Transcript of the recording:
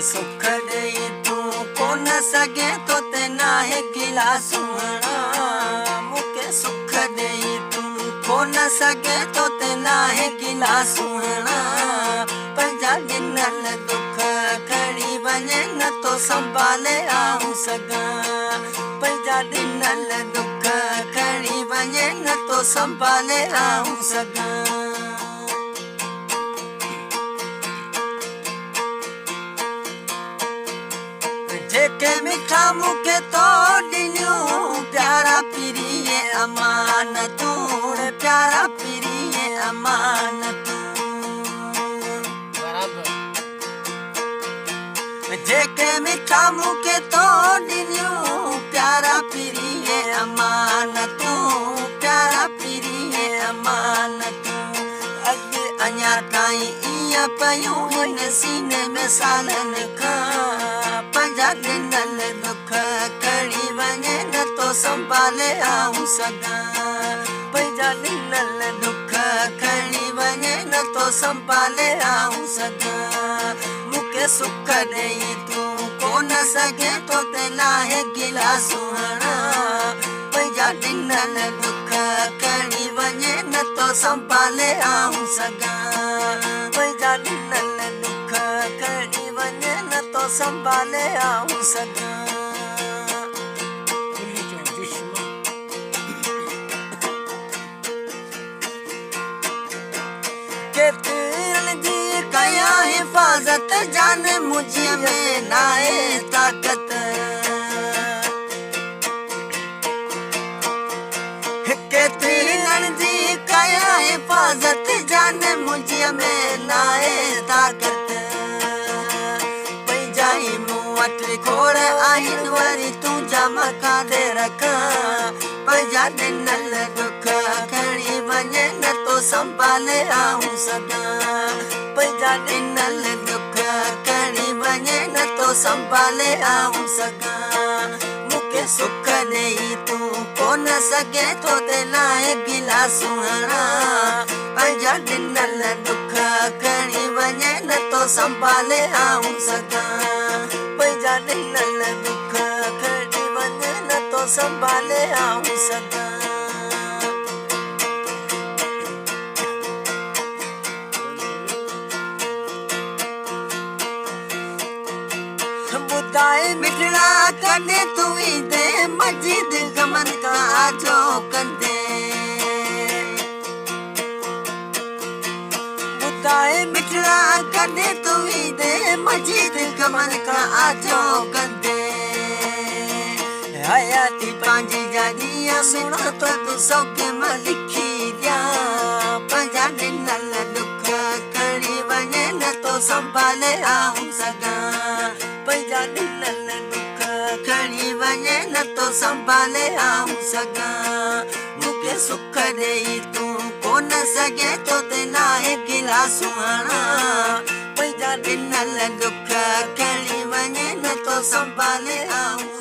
सुख ॾेई तूं कोन सघे तो ते नाहे गिला सुहिणा मूंखे सुख ॾेई तूं कोन सघे तो ते नाहे गिला सुहिणा पंहिंजा ॾिनल दुख खणी वञे न तो संभाले आऊं सघां पंहिंजा ॾिनल दुख खणी वञे न तो संभाले आऊं सघां जेके मिठा मूंखे तो ॾिनियूं प्यारा पीरीअ अमानतूं प्यारा पीरीअ अमानतूं जेके मिठा मूंखे तो ॾिनियूं प्यारा पीरीअ अमानतूं प्यारा पीरीअ अमानतूं अॼु अञा ताईं ईअं पयूं हिन सीने में सालनि खां पंहिंजा ॾिनल दुख खणी वञे न तो संभाले आऊं सघां पंहिंजा ॾिनल दुख खणी वञे न तो संभाले आऊं सघां मूंखे सुख ॾेई तूं कोन सघे तो ते लाहे गिला सुहिणा पंहिंजा ॾिनल दुख खणी वञे न तो संभाले आऊं सघां पंहिंजा ॾिनल दुख खणी वञे न तो संभाले आऊं सघां केतिरनि जी कया हिफ़ाज़त जान मुंहिंजीअ में नाहे ताक़त केतिरनि जी कया हिफ़ाज़त जान मुंहिंजीअ में नाहे ताक़त पंहिंजा ई मूं वटि खोड़ आहिनि वरी तूं जमा काॾे रखां पंहिंजा ॾिनल दुख खणी वञे न तो संभाले आऊं सघां पंहिंजा ॾिनल दुख खणी वञे न तो संभाले आऊं सघां मूंखे सुख ॾेई तूं कोन सघे तो ते लाहे गिला सुहिणा पंहिंजा ॾिनल दुख खणी वञे न तो संभाले आऊं सघां पंहिंजा ॾिनल दुख खणी वञे न तो संभाले आऊं सघां ॿुधाए मिठड़ा कॾहिं तूं ईंदे मस्जिद गमन खां आजो कंदे ॿुधाए मिठड़ा कॾहिं तूं ईंदे मस्जिद गमन खां आजो कंदे हयाती पंहिंजी जाॾीअ सुणो तो तूं सौके मां लिखी ॾियां पंहिंजा ॾिनल दुख खणी वञे न तो संभाले आऊं सघां पंहिंजा ॾिनल दुख खणी वञे न तो संभाले आऊं सघां मूंखे सुख ॾेई तूं कोन सघे तो ते नाहे गिला सुहिणा पंहिंजा ॾिनल दुख खणी वञे न तो संभाले आऊं